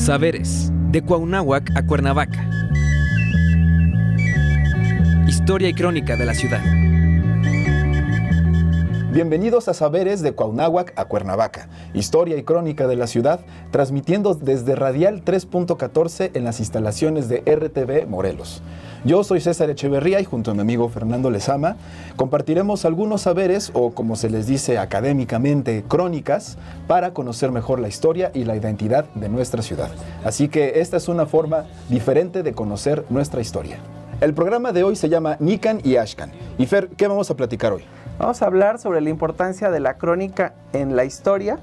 Saberes, de Cuauhnáhuac a Cuernavaca. Historia y crónica de la ciudad. Bienvenidos a Saberes de Cuauhnáhuac a Cuernavaca, historia y crónica de la ciudad, transmitiendo desde Radial 3.14 en las instalaciones de RTV Morelos. Yo soy César Echeverría y junto a mi amigo Fernando Lezama compartiremos algunos saberes, o como se les dice académicamente, crónicas, para conocer mejor la historia y la identidad de nuestra ciudad. Así que esta es una forma diferente de conocer nuestra historia. El programa de hoy se llama Nican y Axcan. Y Fer, ¿qué vamos a platicar hoy? Vamos a hablar sobre la importancia de la crónica en la historia.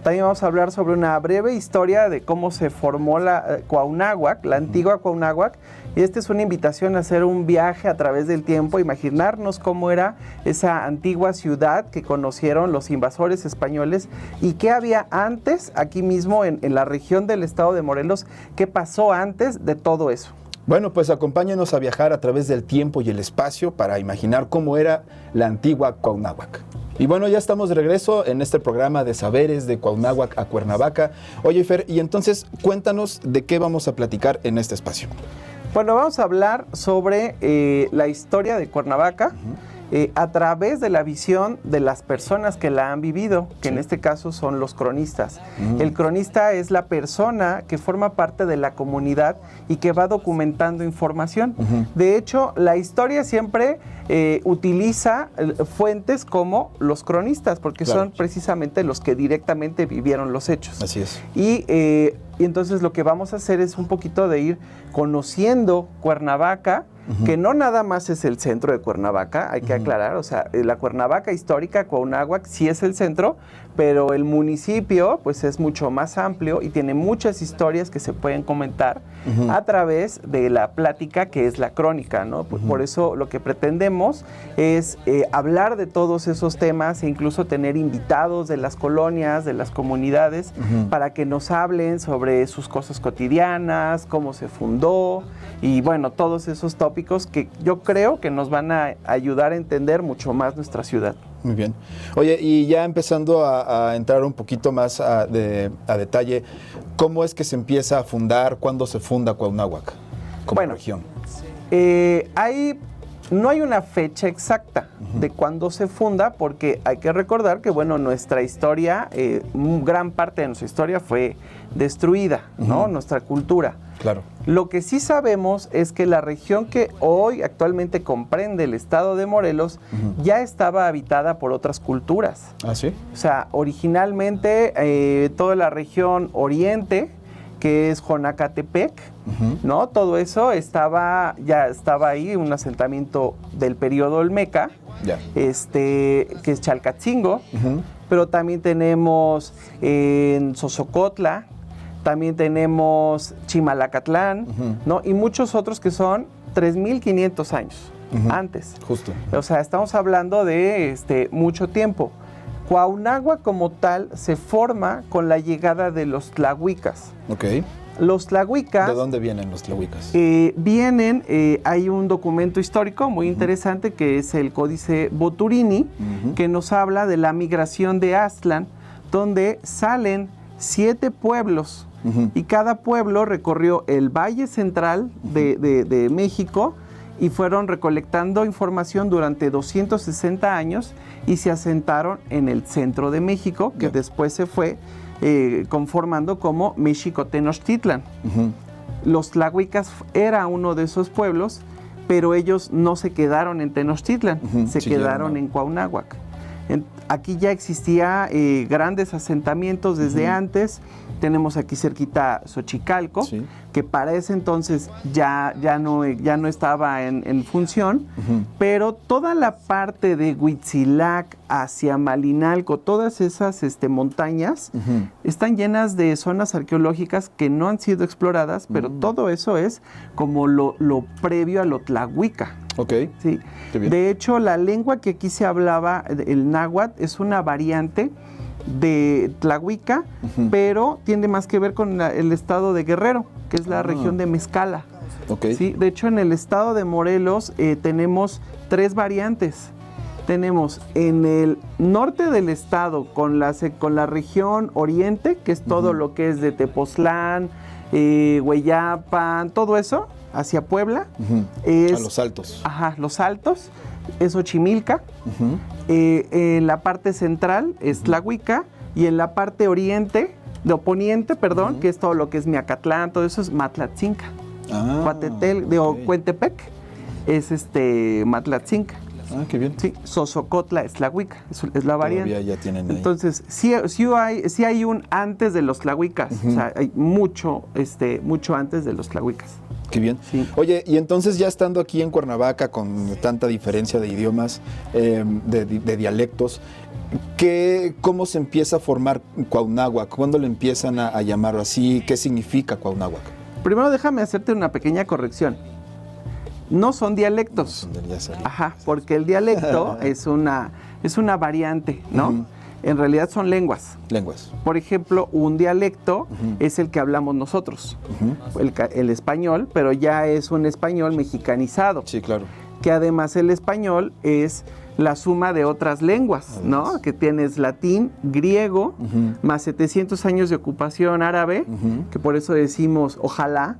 También vamos a hablar sobre una breve historia de cómo se formó la Cuauhnáhuac, la antigua Cuauhnáhuac. Y esta es una invitación a hacer un viaje a través del tiempo, imaginarnos cómo era esa antigua ciudad que conocieron los invasores españoles y qué había antes, aquí mismo en la región del estado de Morelos, qué pasó antes de todo eso. Bueno, pues acompáñenos a viajar a través del tiempo y el espacio para imaginar cómo era la antigua Cuauhnáhuac. Y bueno, ya estamos de regreso en este programa de Saberes de Cuauhnáhuac a Cuernavaca. Oye, Fer, y entonces cuéntanos de qué vamos a platicar en este espacio. Bueno, vamos a hablar sobre la historia de Cuernavaca a través de la visión de las personas que la han vivido, que en este caso son los cronistas. El cronista es la persona que forma parte de la comunidad y que va documentando información. De hecho, la historia siempre utiliza fuentes como los cronistas, porque son precisamente los que directamente vivieron los hechos. Así es. Y entonces lo que vamos a hacer es un poquito de ir conociendo Cuernavaca, que no nada más es el centro de Cuernavaca, hay que aclarar, o sea, la Cuernavaca histórica, Cuauhnáhuac, sí es el centro, pero el municipio pues es mucho más amplio y tiene muchas historias que se pueden comentar a través de la plática que es la crónica, ¿no? Por eso lo que pretendemos es hablar de todos esos temas e incluso tener invitados de las colonias, de las comunidades, para que nos hablen sobre sus cosas cotidianas, cómo se fundó y bueno, todos esos tópicos que yo creo que nos van a ayudar a entender mucho más nuestra ciudad. Muy bien. Oye, y ya empezando a entrar un poquito más a detalle, ¿cómo es que se empieza a fundar? ¿Cuándo se funda Cuauhnáhuac como región? No hay una fecha exacta de cuándo se funda, porque hay que recordar que, bueno, nuestra historia, gran parte de nuestra historia fue destruida, ¿no? Nuestra cultura. Claro. Lo que sí sabemos es que la región que hoy actualmente comprende el estado de Morelos ya estaba habitada por otras culturas. ¿Ah, sí? O sea, originalmente toda la región oriente, que es Jonacatepec, ¿no? Todo eso ya estaba ahí, un asentamiento del periodo Olmeca, que es Chalcatzingo, pero también tenemos en Sosocotla, también tenemos Chimalacatlán, ¿no? Y muchos otros que son 3,500 años antes. Justo. O sea, estamos hablando de mucho tiempo. Cuauhnáhuac como tal se forma con la llegada de los tlahuicas. Ok. Los tlahuicas... ¿De dónde vienen los tlahuicas? Hay un documento histórico muy interesante que es el Códice Boturini, que nos habla de la migración de Aztlán, donde salen 7 pueblos y cada pueblo recorrió el Valle Central de México y fueron recolectando información durante 260 años y se asentaron en el centro de México, que después se fue conformando como Mexico-Tenochtitlan. Los tlahuicas era uno de esos pueblos, pero ellos no se quedaron en Tenochtitlan, se quedaron en Cuauhnáhuac. Aquí ya existía grandes asentamientos desde antes. Tenemos aquí cerquita Xochicalco, que para ese entonces ya no estaba en función, pero toda la parte de Huitzilac hacia Malinalco, todas esas montañas, están llenas de zonas arqueológicas que no han sido exploradas, pero todo eso es como lo previo a lo tlahuica. Ok. Sí. De hecho, la lengua que aquí se hablaba, el náhuatl, es una variante de tlahuica, pero tiene más que ver con el estado de Guerrero, que es la región de Mezcala. Okay. ¿Sí? De hecho, en el estado de Morelos tenemos 3 variantes. Tenemos en el norte del estado con la región oriente, que es todo lo que es de Tepoztlán, Hueyapan, todo eso, hacia Puebla. A los altos. Ajá, los altos, es Xochimilca. En la parte central es Tlahuica, y en la parte poniente, que es todo lo que es Miacatlán, todo eso es Matlatzinca. Cuentepec es Matlatzinca. Qué bien. Sí, Sosocotla es Tlahuica, es la variante. Todavía ya tienen ahí. Entonces, sí hay un antes de los tlahuicas, o sea, hay mucho antes de los tlahuicas. Qué bien. Sí. Oye, y entonces ya estando aquí en Cuernavaca con tanta diferencia de idiomas, de dialectos, ¿cómo se empieza a formar Cuauhnáhuac? ¿Cuándo le empiezan a llamar así? ¿Qué significa Cuauhnáhuac? Primero déjame hacerte una pequeña corrección. No son dialectos. Ajá, porque el dialecto es una variante, ¿no? En realidad son lenguas. Por ejemplo, un dialecto es el que hablamos nosotros, el español, pero ya es un español mexicanizado. Sí, claro. Que además el español es la suma de otras lenguas, ¿no? Que tienes latín, griego, más 700 años de ocupación árabe, que por eso decimos ojalá,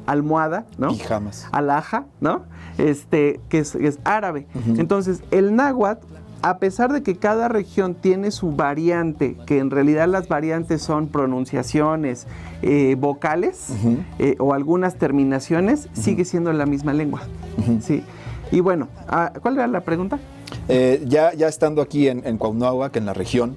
almohada, ¿no? Pijamas. Alhaja, ¿no? Que es árabe. Entonces, el náhuatl, a pesar de que cada región tiene su variante, que en realidad las variantes son pronunciaciones, vocales o algunas terminaciones, sigue siendo la misma lengua. Sí. Y bueno, ¿cuál era la pregunta? Ya estando aquí en Cuauhnáhuac, en la región,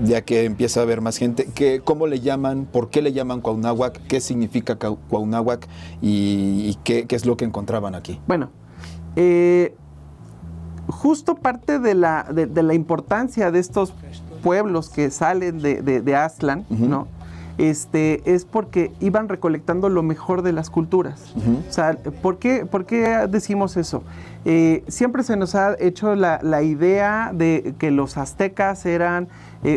ya que empieza a haber más gente, ¿cómo le llaman, por qué le llaman Cuauhnáhuac, qué significa Cuauhnáhuac y qué es lo que encontraban aquí? Bueno, justo parte de la importancia de estos pueblos que salen de Aztlán, ¿no? Es porque iban recolectando lo mejor de las culturas. O sea, ¿por qué decimos eso? Siempre se nos ha hecho la idea de que los aztecas eran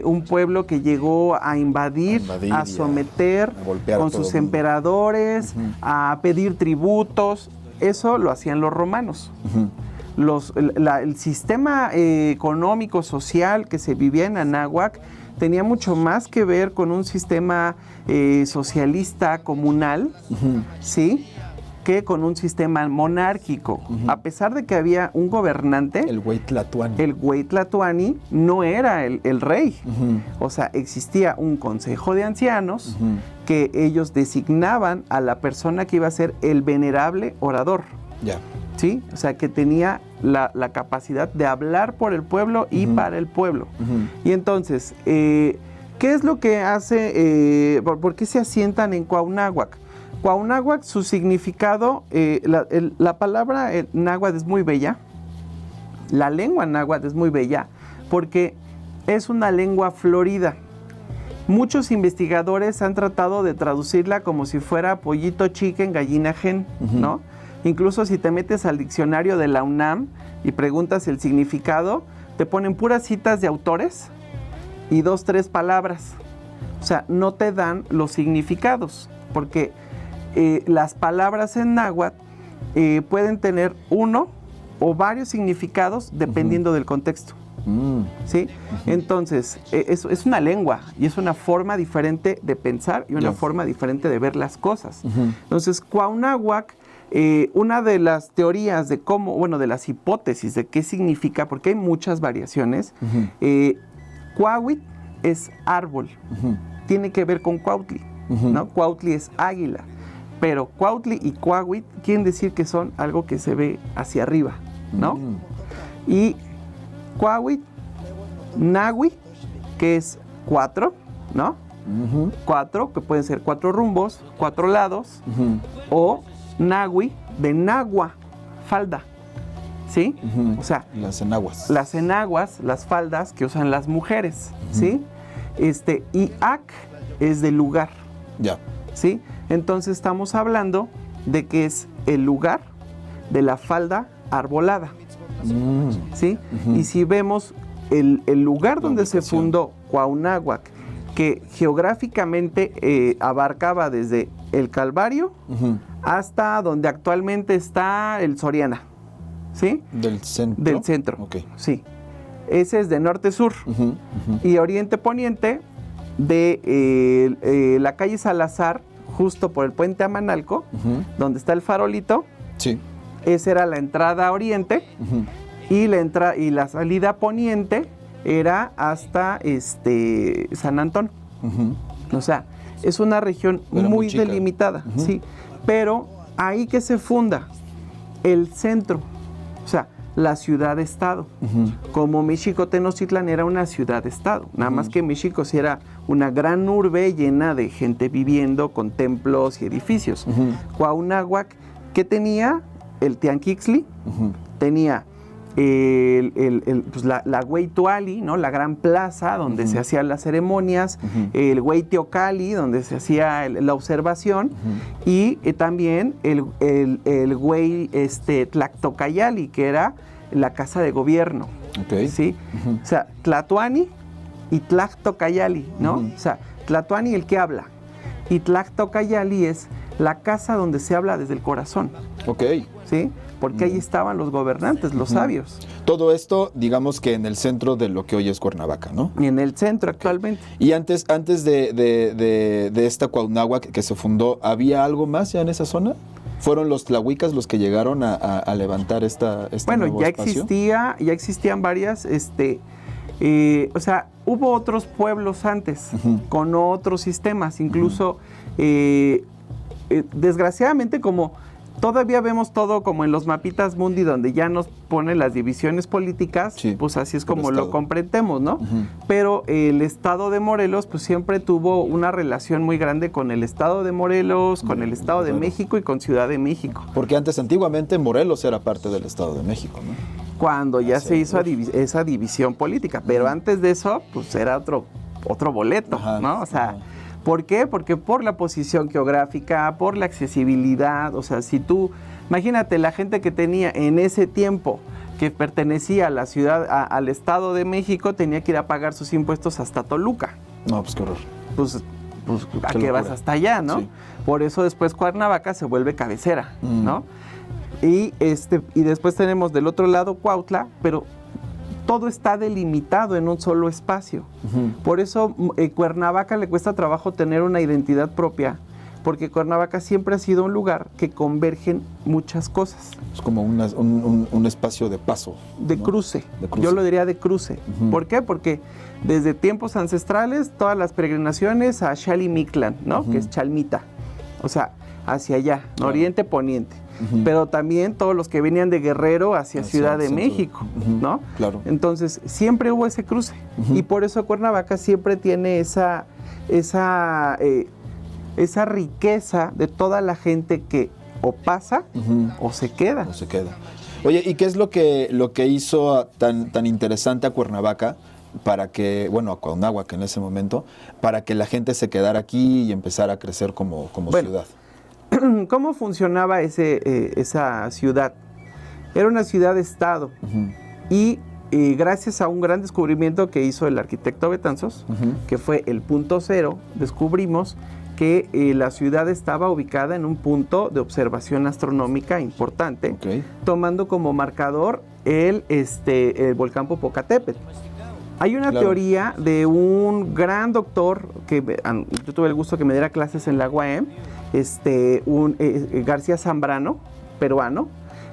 un pueblo que llegó a invadir, a someter a golpear con sus emperadores, a pedir tributos. Eso lo hacían los romanos. El sistema económico, social que se vivía en Anáhuac tenía mucho más que ver con un sistema socialista comunal, ¿sí?, que con un sistema monárquico. A pesar de que había un gobernante, el Güey Tlatoani. El Güey Tlatoani no era el rey. O sea, existía un consejo de ancianos que ellos designaban a la persona que iba a ser el venerable orador. Ya. ¿Sí? O sea, que tenía la capacidad de hablar por el pueblo y para el pueblo. Y entonces, ¿qué es lo que hace, por qué se asientan en Cuauhnáhuac? Cuauhnáhuac, su significado, la palabra náhuatl es muy bella, la lengua náhuatl es muy bella, porque es una lengua florida. Muchos investigadores han tratado de traducirla como si fuera pollito chicken, gallina gen, ¿no? Incluso si te metes al diccionario de la UNAM y preguntas el significado, te ponen puras citas de autores y 2, 3 palabras. O sea, no te dan los significados, porque las palabras en náhuatl pueden tener uno o varios significados dependiendo del contexto. ¿Sí? Entonces, es una lengua y es una forma diferente de pensar y una forma diferente de ver las cosas. Entonces, Cuauhnáhuac, una de las teorías de cómo, bueno, de las hipótesis de qué significa, porque hay muchas variaciones, Cuauhit es árbol, tiene que ver con Cuautli, ¿no? Cuautli es águila, pero Cuautli y Cuauhit quieren decir que son algo que se ve hacia arriba, ¿no? Y Cuauhit, Nahui, que es 4, ¿no? 4, que pueden ser 4 rumbos, 4 lados, o Nahui, de Nahua, falda, ¿sí? O sea, las enaguas. Las enaguas, las faldas que usan las mujeres, ¿sí? Y Ac es de lugar, ¿sí? Entonces estamos hablando de que es el lugar de la falda arbolada, ¿sí? Y si vemos el lugar donde se fundó Cuauhnáhuac, que geográficamente abarcaba desde el Calvario hasta donde actualmente está el Soriana, ¿sí? Del centro. Del centro, okay. Sí. Ese es de norte-sur. Y oriente-poniente de la calle Salazar, justo por el puente Amanalco, donde está el farolito. Sí. Esa era la entrada oriente, y la salida poniente era hasta San Antonio. O sea, es una región muy chica. delimitada, sí. Pero ahí que se funda el centro, o sea, la ciudad-estado. Como México Tenochtitlan era una ciudad-estado, nada más que México sí era una gran urbe llena de gente viviendo con templos y edificios. Cuauhnáhuac, ¿qué tenía? El Tianquixtli, tenía pues la Hueytuali, ¿no? La gran plaza donde se hacían las ceremonias, el Hueyteocalli, donde se hacía la observación, y también el Huey Tlactocayali, que era la casa de gobierno. ¿Sí? O sea, Tlatoani y Tlactocayali, ¿no? O sea, Tlatoani el que habla, y Tlactocayali es la casa donde se habla desde el corazón. ¿Sí? Porque ahí estaban los gobernantes, los sabios. Todo esto, digamos que en el centro de lo que hoy es Cuernavaca, ¿no? Y en el centro actualmente. Y antes de esta Cuauhnáhuac que se fundó, ¿había algo más ya en esa zona? ¿Fueron los tlahuicas los que llegaron a levantar este nuevo espacio? Ya existían varias, o sea, hubo otros pueblos antes, con otros sistemas, incluso, desgraciadamente, como todavía vemos todo como en los mapitas mundi, donde ya nos ponen las divisiones políticas, pues así es como lo comprendemos, ¿no? Pero el estado de Morelos, pues siempre tuvo una relación muy grande con el estado de Morelos, con el estado de México y con Ciudad de México. Porque antiguamente Morelos era parte del estado de México, ¿no? Cuando ya se hizo esa división política, pero antes de eso, pues era otro boleto, ¿no? O sea, ¿por qué? Porque por la posición geográfica, por la accesibilidad, o sea, si tú, imagínate la gente que tenía en ese tiempo que pertenecía a la ciudad, al Estado de México, tenía que ir a pagar sus impuestos hasta Toluca. No, pues qué horror. Pues ¿a qué vas hasta allá, no? Sí. Por eso después Cuernavaca se vuelve cabecera, ¿no? Y después tenemos del otro lado Cuautla, pero todo está delimitado en un solo espacio. Por eso Cuernavaca le cuesta trabajo tener una identidad propia, porque Cuernavaca siempre ha sido un lugar que convergen muchas cosas. Es como un espacio de paso. De cruce. Yo lo diría de cruce. ¿Por qué? Porque desde tiempos ancestrales, todas las peregrinaciones a Xalimictlan, ¿no? Que es Chalmita. O sea, hacia allá, oriente, poniente. Pero también todos los que venían de Guerrero hacia Ciudad de México, ¿no? Claro. Entonces, siempre hubo ese cruce. Y por eso Cuernavaca siempre tiene esa riqueza de toda la gente que o pasa o se queda. Oye, ¿y qué es lo que hizo tan interesante a Cuernavaca para que, bueno, a Cuauhnáhuac en ese momento, para que la gente se quedara aquí y empezara a crecer como ciudad? ¿Cómo funcionaba esa ciudad? Era una ciudad-estado y gracias a un gran descubrimiento que hizo el arquitecto Betanzos, que fue el punto cero, descubrimos que la ciudad estaba ubicada en un punto de observación astronómica importante, tomando como marcador el volcán Popocatépetl. Hay una teoría de un gran doctor, que yo tuve el gusto que me diera clases en la UAM, García Zambrano, peruano.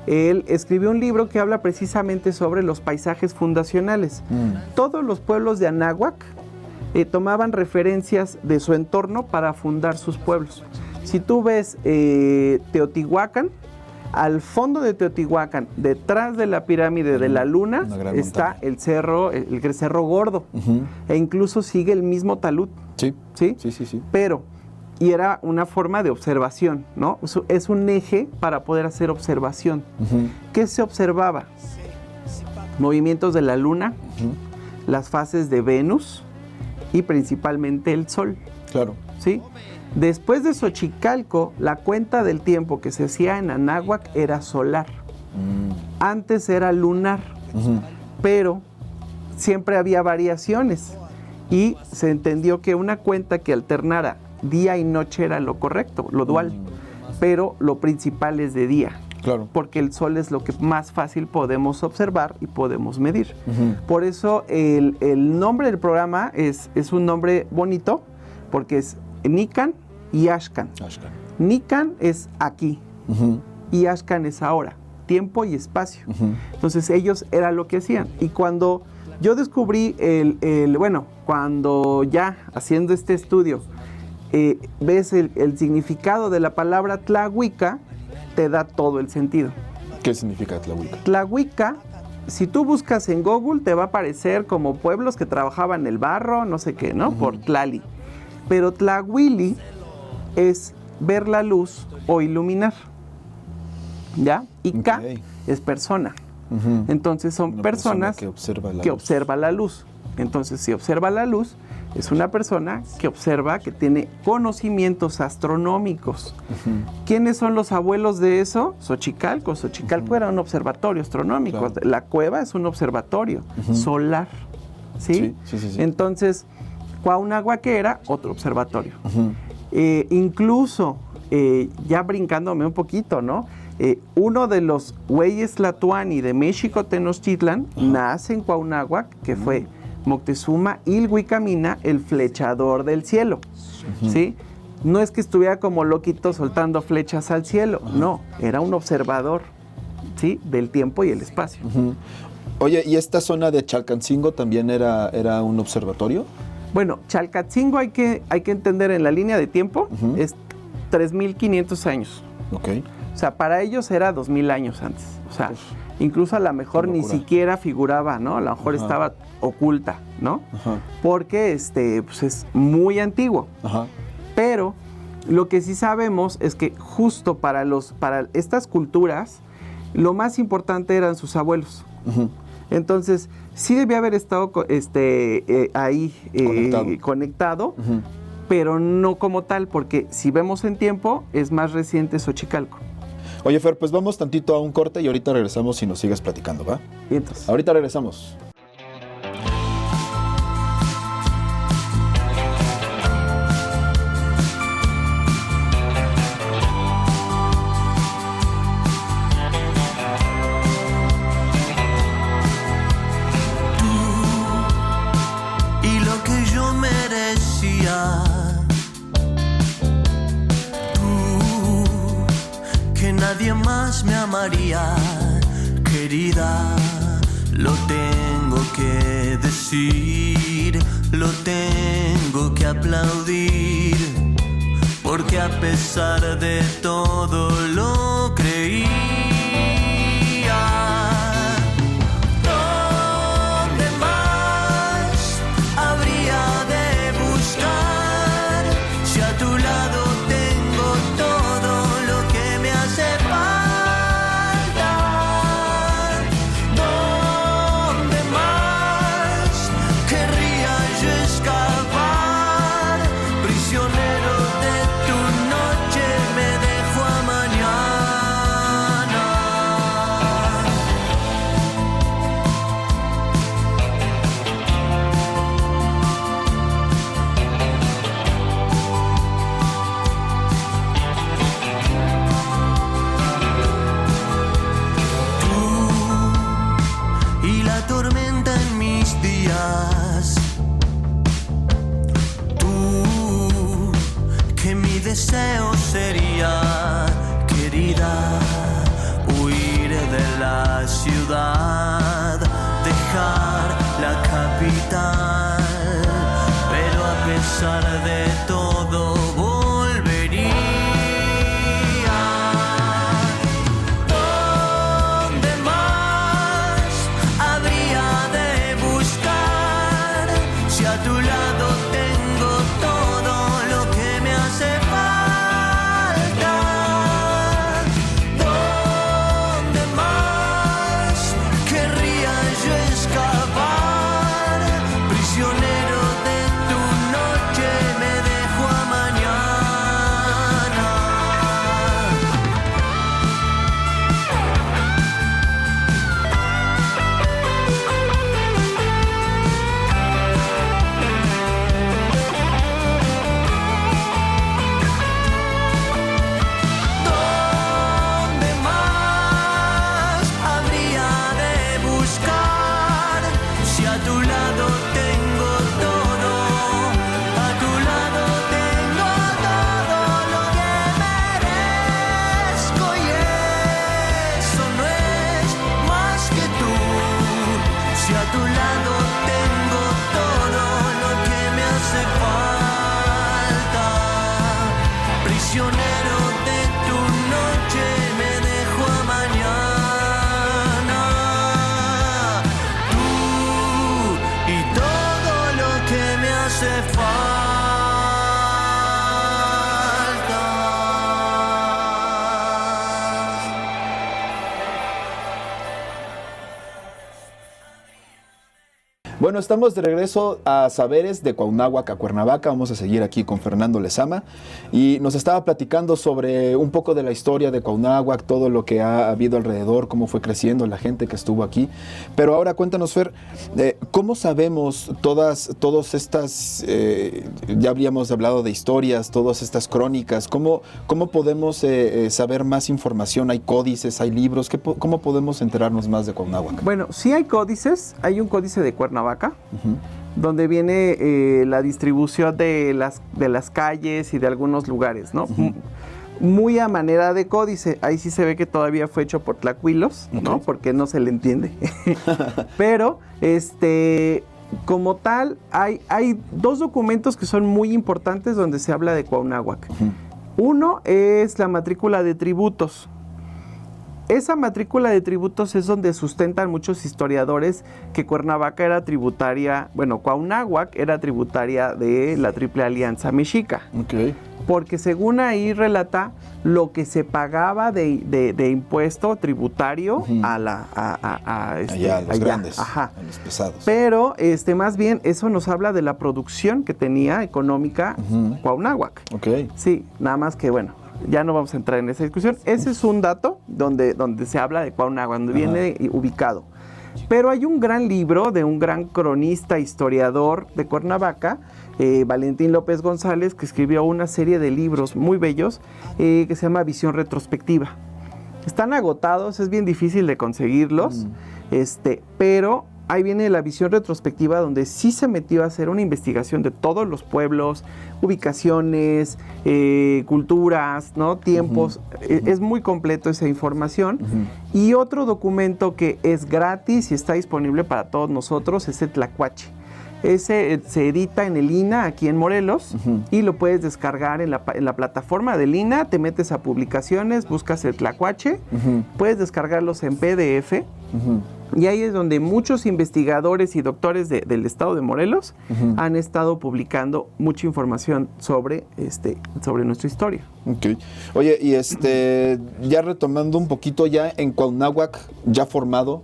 Él escribió un libro que habla precisamente sobre los paisajes fundacionales. Todos los pueblos de Anáhuac tomaban referencias de su entorno para fundar sus pueblos. Si tú ves Teotihuacán, al fondo de Teotihuacán, detrás de la pirámide de la Luna, está el cerro Gordo, e incluso sigue el mismo talud. Sí. Pero, y era una forma de observación, ¿no? Es un eje para poder hacer observación. ¿Qué se observaba? Movimientos de la Luna, las fases de Venus y principalmente el Sol. Claro. ¿Sí? Después de Xochicalco, la cuenta del tiempo que se hacía en Anáhuac era solar. Antes era lunar, pero siempre había variaciones y se entendió que una cuenta que alternara día y noche era lo correcto, lo dual, pero lo principal es de día. Claro. porque el Sol es lo que más fácil podemos observar y podemos medir. Por eso el nombre del programa es un nombre bonito, porque es Nikan y Ashkan. Nikan es aquí y Ashkan es ahora, tiempo y espacio. Entonces ellos era lo que hacían. Y cuando yo descubrí cuando ya haciendo este estudio, ves el significado de la palabra Tlahuica, te da todo el sentido. ¿Qué significa Tlahuica? Tlahuica, si tú buscas en Google, te va a aparecer como pueblos que trabajaban el barro, no sé qué, ¿no? Por Tlali. Pero Tlahuili es ver la luz o iluminar, ¿ya? Y Ka es persona. Entonces son Una personas que que observa la luz. Entonces, si observa la luz, es una persona que observa, que tiene conocimientos astronómicos. ¿Quiénes son los abuelos de eso? Xochicalco. Xochicalco era un observatorio astronómico. Claro. La cueva es un observatorio solar. ¿Sí? Sí. Entonces, Cuauhnáhuac era otro observatorio. Incluso, ya brincándome un poquito, ¿no? Uno de los güeyes Tlatoani de México Tenochtitlan nace en Cuauhnáhuac, que fue Moctezuma Ilhuicamina, el flechador del cielo. ¿Sí? No es que estuviera como loquito soltando flechas al cielo, no, era un observador, ¿sí? Del tiempo y el espacio. Oye, ¿y esta zona de Chalcancingo también era un observatorio? Bueno, Chalcatzingo hay que entender en la línea de tiempo, es 3.500 años. Ok. O sea, para ellos era 2.000 años antes. O sea, incluso a lo mejor ni siquiera figuraba, ¿no? A lo mejor estaba oculta, ¿no? Porque pues es muy antiguo. Pero lo que sí sabemos es que justo para estas culturas, lo más importante eran sus abuelos. Entonces, sí debía haber estado ahí conectado, pero no como tal, porque si vemos en tiempo, es más reciente Xochicalco. Oye, Fer, pues vamos tantito a un corte y ahorita regresamos y nos sigues platicando, ¿va? Y entonces, ahorita regresamos. Y lo que yo merecía, que nadie más me amaría, querida, lo tengo que decir, lo tengo que aplaudir, porque a pesar de todo lo creía. ¿Dónde más habría de buscar si a tu lado tengo todo lo que me hace falta? ¿Dónde más querría yo escapar? Prisionero de tu noche, me dejo a mañana. Tú y la tormenta en mis días. Tú, que mi deseo sería, querida, huir de la ciudad, dejar la capital, pero a pesar de todo volvería. ¿Dónde más habría de buscar si a tu lado tengo todo lo que me hace falta? ¿Dónde más Bueno, estamos de regreso a Saberes de Cuauhnáhuac a Cuernavaca. Vamos a seguir aquí con Fernando Lezama y nos estaba platicando sobre un poco de la historia de Cuauhnáhuac, todo lo que ha habido alrededor, cómo fue creciendo la gente que estuvo aquí. Pero ahora cuéntanos, Fer, ¿cómo sabemos todas estas, ya habíamos hablado de historias, todas estas crónicas, cómo podemos saber más información? ¿Hay códices, hay libros? ¿Cómo podemos enterarnos más de Cuauhnáhuac? Bueno, sí hay códices, hay un códice de Cuernavaca, donde viene la distribución de las calles y de algunos lugares, ¿no? Muy a manera de códice. Ahí sí se ve que todavía fue hecho por tlacuilos, ¿no? Porque no se le entiende. Pero, como tal, hay dos documentos que son muy importantes donde se habla de Cuauhnáhuac. Uno es la matrícula de tributos. Esa matrícula de tributos es donde sustentan muchos historiadores que Cuernavaca era tributaria, bueno, Cuauhnáhuac era tributaria de la Triple Alianza Mexica. Okay. Porque según ahí relata lo que se pagaba de impuesto tributario a los grandes, a los pesados. Pero más bien eso nos habla de la producción que tenía económica Cuauhnáhuac. Okay. Sí, nada más que bueno, ya no vamos a entrar en esa discusión. Ese es un dato donde se habla de Cuauhnáhuac, donde viene ubicado. Pero hay un gran libro de un gran cronista, historiador de Cuernavaca, Valentín López González, que escribió una serie de libros muy bellos que se llama Visión Retrospectiva. Están agotados, es bien difícil de conseguirlos, pero ahí viene la visión retrospectiva donde sí se metió a hacer una investigación de todos los pueblos, ubicaciones, culturas, ¿no? Tiempos. Es muy completo esa información. Y otro documento que es gratis y está disponible para todos nosotros es el Tlacuache. Ese se edita en el INA aquí en Morelos y lo puedes descargar en la plataforma del INA. Te metes a publicaciones, buscas el Tlacuache, puedes descargarlos en PDF. Y ahí es donde muchos investigadores y doctores del estado de Morelos han estado publicando mucha información sobre nuestra historia. Okay. Oye, y ya retomando un poquito, ya en Cuauhnáhuac, ya formado,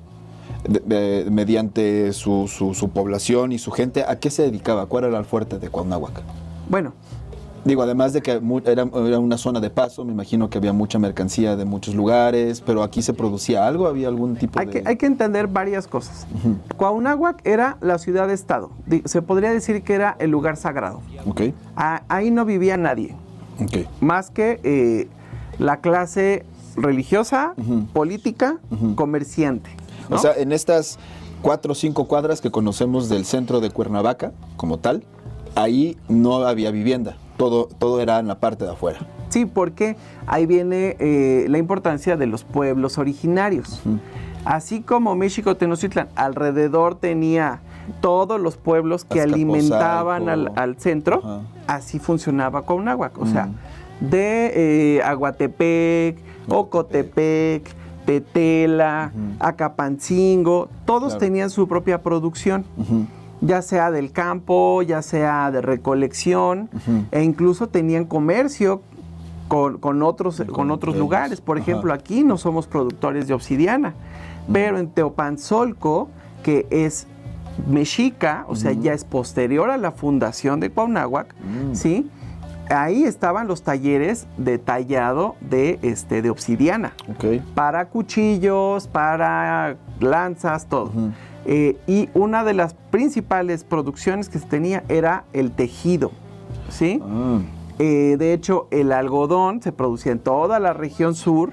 mediante su población y su gente, ¿a qué se dedicaba? ¿Cuál era el fuerte de Cuauhnáhuac? Bueno, digo, además de que era una zona de paso, me imagino que había mucha mercancía de muchos lugares, pero aquí se producía algo, había algún tipo de... Hay que entender varias cosas. Cuauhnáhuac era la ciudad-estado. Se podría decir que era el lugar sagrado. Okay. Ahí no vivía nadie. Okay. Más que la clase religiosa, política, comerciante, ¿no? O sea, en estas 4 o 5 cuadras que conocemos del centro de Cuernavaca, como tal, ahí no había vivienda. Todo era en la parte de afuera. Sí, porque ahí viene la importancia de los pueblos originarios. Así como México Tenochtitlan alrededor tenía todos los pueblos que alimentaban al centro, así funcionaba Cuauhnáhuac. O sea, de Aguatepec, Ocotepec, Tetela, Acapancingo, todos tenían su propia producción. Ya sea del campo, ya sea de recolección, e incluso tenían comercio con otros lugares. Por ejemplo, aquí no somos productores de obsidiana, pero en Teopanzolco, que es mexica, o sea, ya es posterior a la fundación de Cuauhnáhuac, ¿sí? Ahí estaban los talleres de tallado de obsidiana, para cuchillos, para lanzas, todo. Y una de las principales producciones que se tenía era el tejido, ¿sí? De hecho, el algodón se producía en toda la región sur,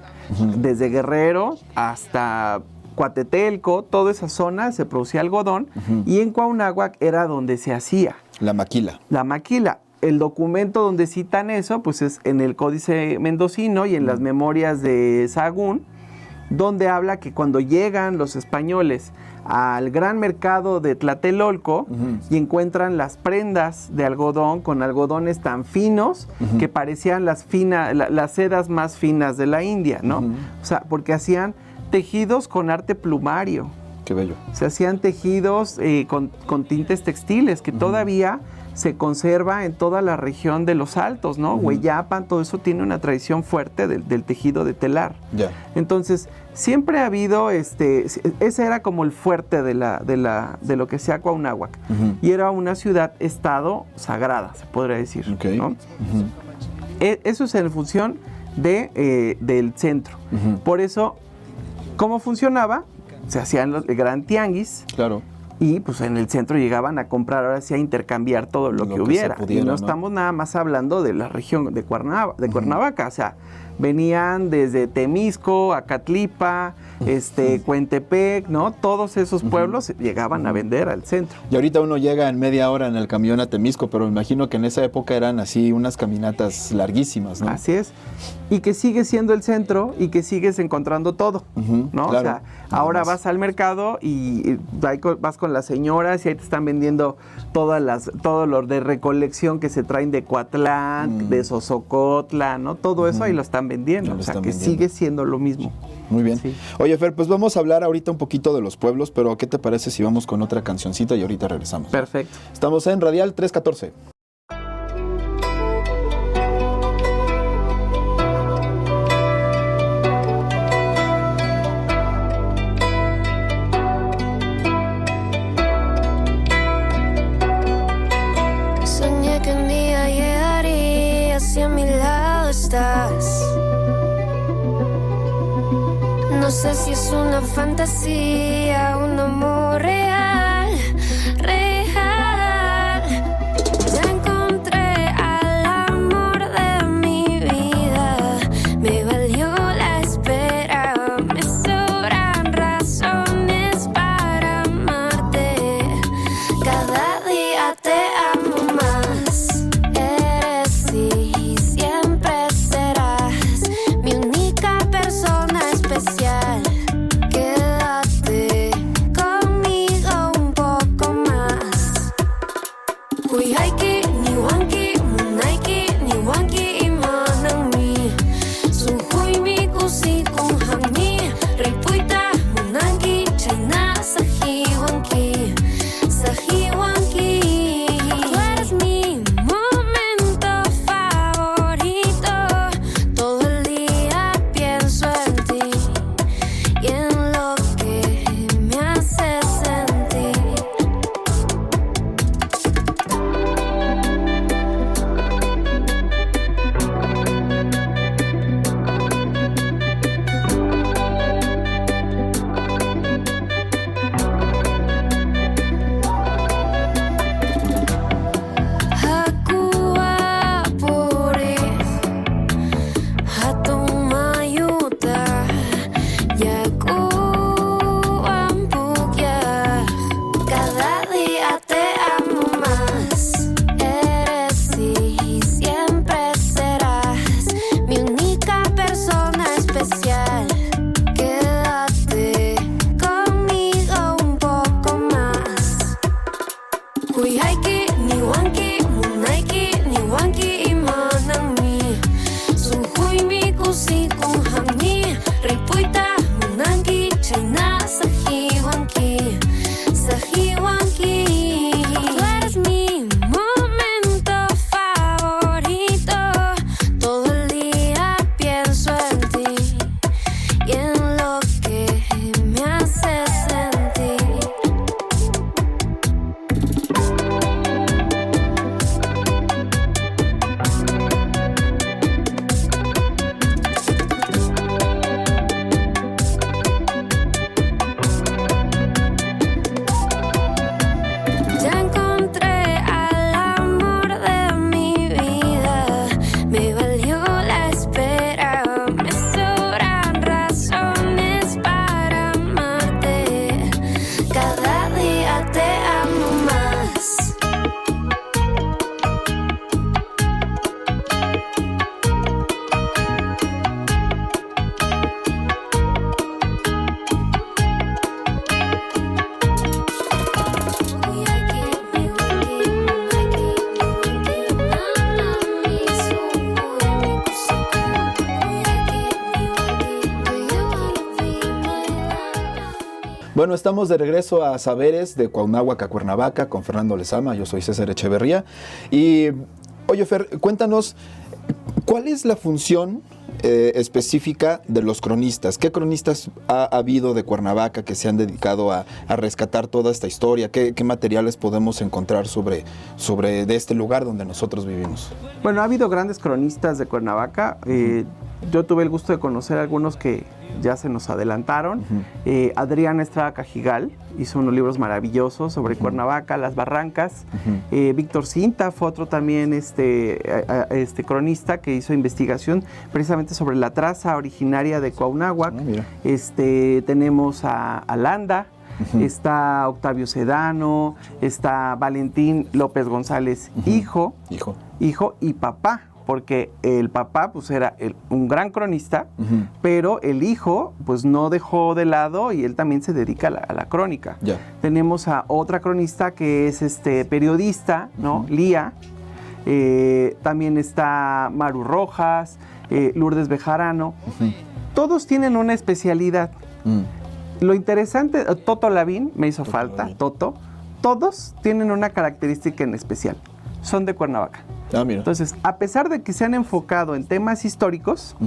desde Guerrero hasta Coatetelco, toda esa zona se producía algodón, y en Cuauhnáhuac era donde se hacía. La maquila. La maquila. El documento donde citan eso, pues es en el Códice Mendocino y en las memorias de Sahagún, donde habla que cuando llegan los españoles al gran mercado de Tlatelolco y encuentran las prendas de algodón con algodones tan finos que parecían las sedas más finas de la India, ¿no? O sea, porque hacían tejidos con arte plumario. qué bello. Se hacían tejidos con tintes textiles que todavía se conserva en toda la región de los Altos, ¿no? Hueyapan, todo eso tiene una tradición fuerte del tejido de telar. Ya. Entonces, siempre ha habido, ese era como el fuerte de lo que sea Cuauhnáhuac. Y era una ciudad-estado sagrada, se podría decir, Okay. ¿no? Eso es en función del centro. Por eso, ¿cómo funcionaba? Se hacían el gran tianguis. Claro. Y pues en el centro llegaban a comprar, ahora sí a intercambiar todo lo que se hubiera. pudiera, y no ¿no? estamos nada más hablando de la región de Cuernavaca, o sea, venían desde Temisco, Acatlipa, Cuentepec, ¿no? Todos esos pueblos llegaban a vender al centro. Y ahorita uno llega en media hora en el camión a Temisco, pero me imagino que en esa época eran así unas caminatas larguísimas, ¿no? Así es. Y que sigue siendo el centro y que sigues encontrando todo, ¿no? Claro. O sea, ahora vas al mercado y vas con las señoras y ahí te están vendiendo todo lo de recolección que se traen de Coatlán, de Sosocotla, ¿no? Todo eso ahí lo están vendiendo. Ya lo O sea, están que vendiendo. sigue siendo lo mismo. Muy bien. Sí. Oye, Fer, pues vamos a hablar ahorita un poquito de los pueblos, pero ¿qué te parece si vamos con otra cancioncita y ahorita regresamos? Perfecto. Estamos en Radial 314. Soñé que un día llegarías y a mi lado estás. No sé si es una fantasía, un amor real, real. Ya encontré al amor de mi vida, me valió la espera, me sobran razones para amarte. Cada día te amo más, eres y siempre serás mi única persona especial. Quédate conmigo Bueno, estamos de regreso a Saberes de Cuauhnáhuac a Cuernavaca con Fernando Lezama. Yo soy César Echeverría. Y, oye, Fer, cuéntanos, ¿cuál es la función específica de los cronistas? ¿Qué cronistas ha habido de Cuernavaca que se han dedicado a rescatar toda esta historia? ¿Qué materiales podemos encontrar sobre de este lugar donde nosotros vivimos? Bueno, ha habido grandes cronistas de Cuernavaca. Yo tuve el gusto de conocer algunos que ya se nos adelantaron. Adrián Estrada Cajigal hizo unos libros maravillosos sobre Cuernavaca, las barrancas. Víctor Cinta fue otro también cronista que hizo investigación precisamente sobre la traza originaria de Cuauhnáhuac. Tenemos a Landa. Está Octavio Sedano, está Valentín López González, hijo y papá, porque el papá pues era un gran cronista, pero el hijo pues no dejó de lado y él también se dedica a la crónica. Tenemos a otra cronista que es periodista, ¿no? Lía. También está Maru Rojas, Lourdes Bejarano. Todos tienen una especialidad. Lo interesante, Toto Lavín, me hizo falta, Toto, todos tienen una característica en especial, son de Cuernavaca. Mira. Entonces, a pesar de que se han enfocado en temas históricos,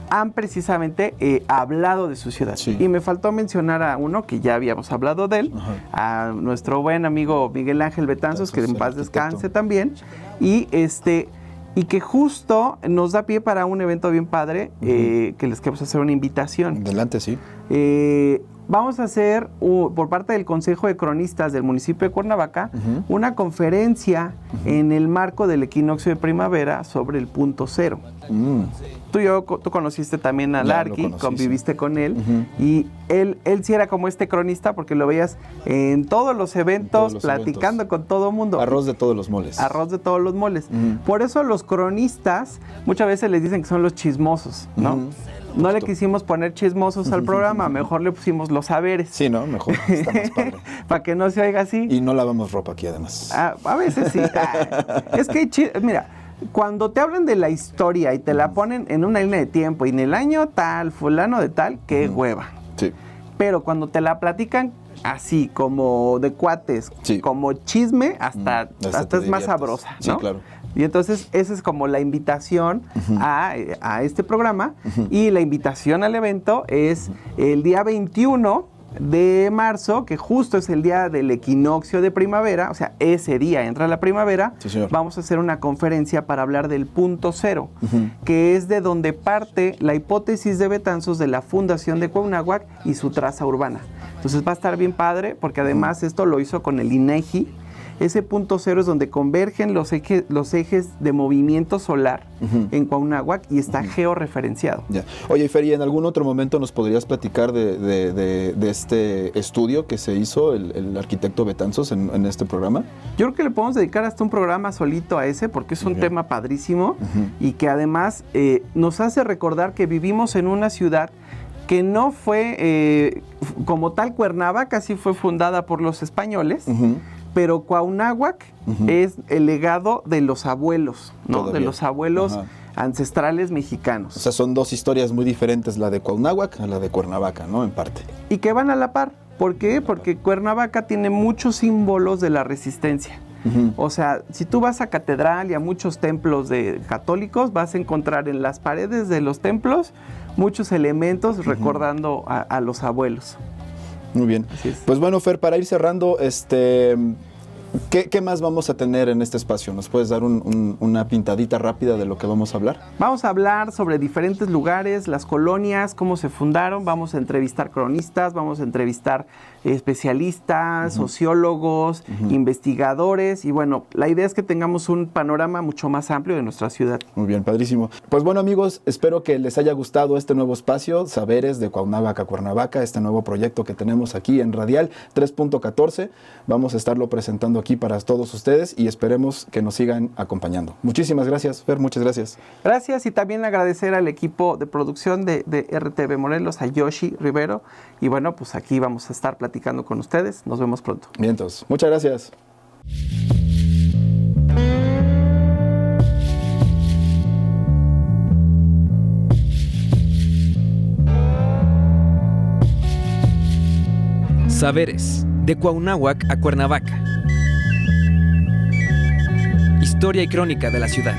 han precisamente hablado de su ciudad. Sí. Y me faltó mencionar a uno que ya habíamos hablado de él, a nuestro buen amigo Miguel Ángel Betanzos, que en paz descanse también, y que justo nos da pie para un evento bien padre, que les queremos hacer una invitación. Adelante, sí. Vamos a hacer, por parte del Consejo de Cronistas del municipio de Cuernavaca, una conferencia en el marco del equinoccio de primavera sobre el punto cero. Tú conociste también a Larky, conviviste con él, y él sí era como este cronista porque lo veías en todos los eventos, platicando con todo el mundo. Arroz de todos los moles. Arroz de todos los moles. Por eso los cronistas muchas veces les dicen que son los chismosos, ¿no? No le quisimos poner chismosos al programa, mejor le pusimos los saberes. Sí, ¿no? Mejor, está más padre. Para que no se oiga así. Y no lavamos ropa aquí, además. A veces sí. Es que, mira, cuando te hablan de la historia y te la ponen en una línea de tiempo y en el año tal, fulano de tal, qué hueva. Sí. Pero cuando te la platican así, como de cuates, como chisme, hasta es más sabrosa, ¿no? Sí, claro. Y entonces esa es como la invitación a este programa, y la invitación al evento es el día 21 de marzo, que justo es el día del equinoccio de primavera, o sea, ese día entra la primavera. Sí, señor. Vamos a hacer una conferencia para hablar del punto cero, que es de donde parte la hipótesis de Betanzos de la fundación de Cuauhnáhuac y su traza urbana. Entonces va a estar bien padre, porque además esto lo hizo con el INEGI. Ese punto cero es donde convergen los ejes de movimiento solar en Cuauhnáhuac y está georreferenciado. Ya. Oye, Fer, ¿y en algún otro momento nos podrías platicar de este estudio que se hizo el arquitecto Betanzos en este programa? Yo creo que le podemos dedicar hasta un programa solito a ese, porque es un tema padrísimo y que además nos hace recordar que vivimos en una ciudad que no fue como tal Cuernavaca, sí fue fundada por los españoles, pero Cuauhnáhuac es el legado de los abuelos, ¿no? Todavía. De los abuelos ancestrales mexicanos. O sea, son dos historias muy diferentes, la de Cuauhnáhuac a la de Cuernavaca, ¿no? En parte. Y que van a la par. ¿Por qué? Porque Cuernavaca tiene muchos símbolos de la resistencia. O sea, si tú vas a catedral y a muchos templos católicos, vas a encontrar en las paredes de los templos muchos elementos recordando a los abuelos. Muy bien. Pues bueno, Fer, para ir cerrando, ¿qué más vamos a tener en este espacio? ¿Nos puedes dar una pintadita rápida de lo que vamos a hablar? Vamos a hablar sobre diferentes lugares, las colonias, cómo se fundaron. Vamos a entrevistar cronistas, vamos a entrevistar especialistas, sociólogos, investigadores. Y bueno, la idea es que tengamos un panorama mucho más amplio de nuestra ciudad. Muy bien, padrísimo. Pues bueno, amigos, espero que les haya gustado este nuevo espacio, Saberes de Cuauhnáhuac a Cuernavaca, este nuevo proyecto que tenemos aquí en Radial 3.14. Vamos a estarlo presentando aquí para todos ustedes y esperemos que nos sigan acompañando. Muchísimas gracias, Fer, muchas gracias. Gracias, y también agradecer al equipo de producción de RTV Morelos, a Yoshi Rivero. Y bueno, pues aquí vamos a estar platicando con ustedes. Nos vemos pronto. Bien, entonces, muchas gracias. Saberes, de Cuauhnáhuac a Cuernavaca. Historia y crónica de la ciudad.